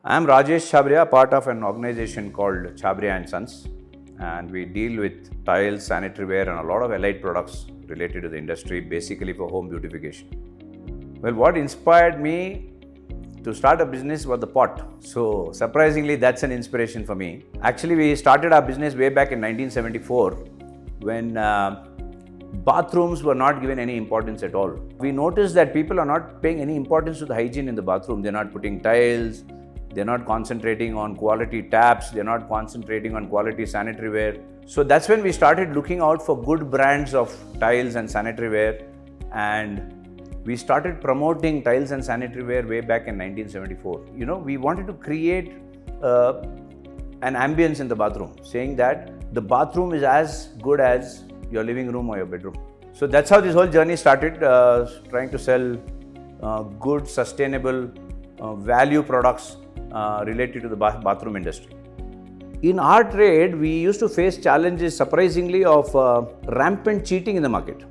I am Rajesh Chhabria, part of an organization called Chhabria and Sons, and we deal with tiles, sanitary ware, and a lot of allied products related to the industry, basically for home beautification. Well, what inspired me to start a business was the pot. So, surprisingly, that's an inspiration for me. Actually, we started our business way back in 1974 when bathrooms were not given any importance at all. We noticed that people are not paying any importance to the hygiene in the bathroom. They're not putting tiles, they're not concentrating on quality taps, they're not concentrating on quality sanitary ware. So that's when we started looking out for good brands of tiles and sanitary ware, and we started promoting tiles and sanitary ware way back in 1974. We wanted to create an ambience in the bathroom, saying that the bathroom is as good as your living room or your bedroom. So that's how this whole journey started, trying to sell good, sustainable, value products related to the bathroom industry. In our trade, we used to face challenges, surprisingly, of rampant cheating in the market.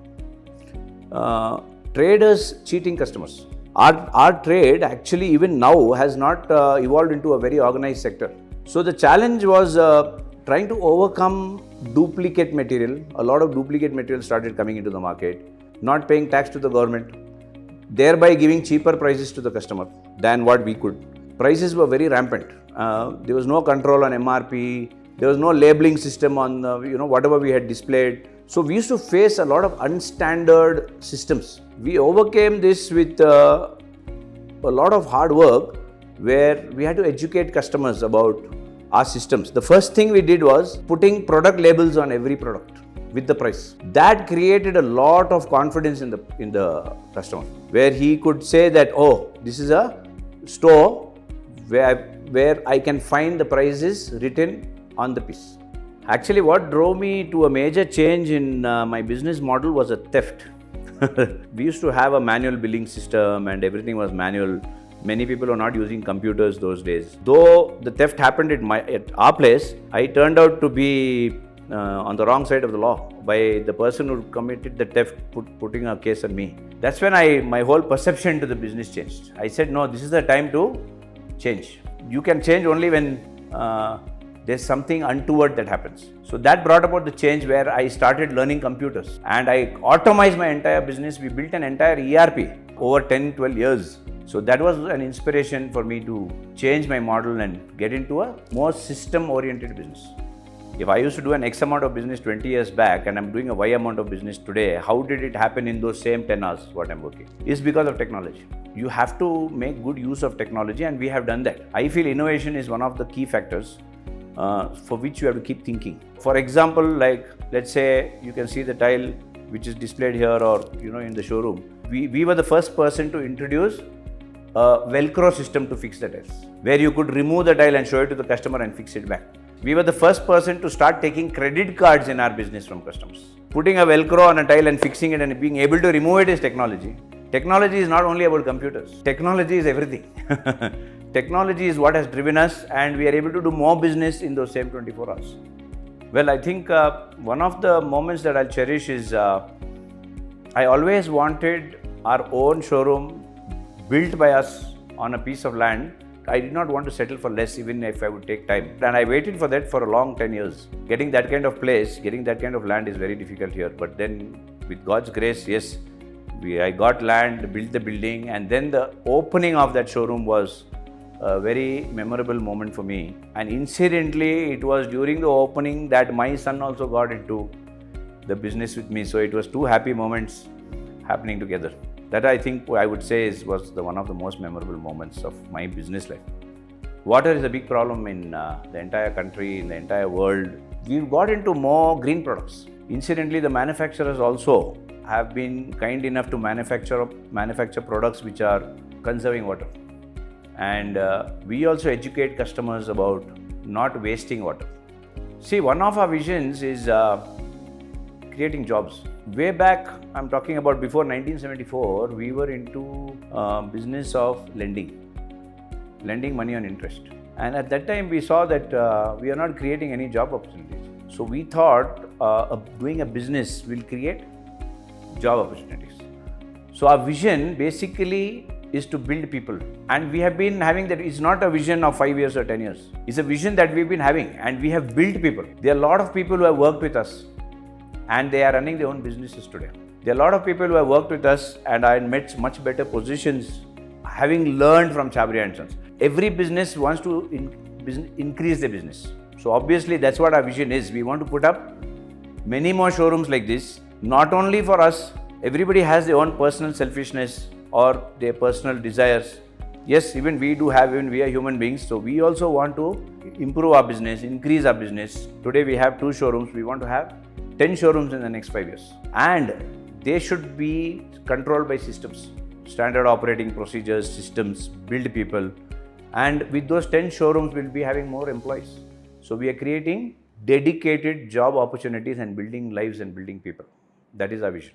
Traders cheating customers. Our trade actually even now has not evolved into a very organized sector. So the challenge was trying to overcome duplicate material. A lot of duplicate material started coming into the market, not paying tax to the government, thereby giving cheaper prices to the customer than what we could. Prices were very rampant. There was no control on MRP. There was no labeling system on whatever we had displayed. So we used to face a lot of unstandard systems. We overcame this with a lot of hard work, where we had to educate customers about our systems. The first thing we did was putting product labels on every product with the price. That created a lot of confidence in the customer, where he could say that, oh, this is a store where I can find the prices written on the piece. Actually, what drove me to a major change in my business model was a theft. We used to have a manual billing system and everything was manual. Many people were not using computers those days. Though the theft happened at our place, I turned out to be on the wrong side of the law by the person who committed the theft putting a case on me. That's when my whole perception to the business changed. I said, no, this is the time to change. You can change only when there's something untoward that happens. So that brought about the change, where I started learning computers and I automized my entire business. We built an entire ERP over 10-12 years. So that was an inspiration for me to change my model and get into a more system-oriented business. If I used to do an X amount of business 20 years back and I'm doing a Y amount of business today, how did it happen in those same 10 hours what I'm working? It's because of technology. You have to make good use of technology, and we have done that. I feel innovation is one of the key factors for which you have to keep thinking. For example, like let's say you can see the tile which is displayed here or in the showroom. We were the first person to introduce a Velcro system to fix the tiles, where you could remove the tile and show it to the customer and fix it back. We were the first person to start taking credit cards in our business from customers. Putting a Velcro on a tile and fixing it and being able to remove it is technology. Technology is not only about computers. Technology is everything. Technology is what has driven us, and we are able to do more business in those same 24 hours. Well, I think one of the moments that I'll cherish is I always wanted our own showroom built by us on a piece of land. I did not want to settle for less, even if I would take time. And I waited for that for a long 10 years. Getting that kind of place, getting that kind of land is very difficult here. But then with God's grace, yes, I got land, built the building, and then the opening of that showroom was a very memorable moment for me. And incidentally, it was during the opening that my son also got into the business with me. So it was two happy moments happening together. That I think I would say was one of the most memorable moments of my business life. Water is a big problem in the entire country, in the entire world. We've got into more green products. Incidentally, the manufacturers also have been kind enough to manufacture products which are conserving water. And we also educate customers about not wasting water. See, one of our visions is creating jobs. Way back, I'm talking about before 1974, we were into business of lending money on interest. And at that time, we saw that we are not creating any job opportunities. So we thought doing a business will create job opportunities. So our vision basically is to build people. And we have been having that. It's not a vision of 5 years or 10 years. It's a vision that we've been having, and we have built people. There are a lot of people who have worked with us and they are running their own businesses today. There are a lot of people who have worked with us and are in much better positions having learned from Chhabria and Sons. Every business wants to increase their business. So obviously that's what our vision is. We want to put up many more showrooms like this, not only for us. Everybody has their own personal selfishness or their personal desires. Yes, even we are human beings, so we also want to improve our business, increase our business. Today we have 2 showrooms. We want to have 10 showrooms in the next 5 years. And they should be controlled by systems, standard operating procedures, systems, build people. And with those 10 showrooms, we'll be having more employees. So we are creating dedicated job opportunities and building lives and building people. That is our vision.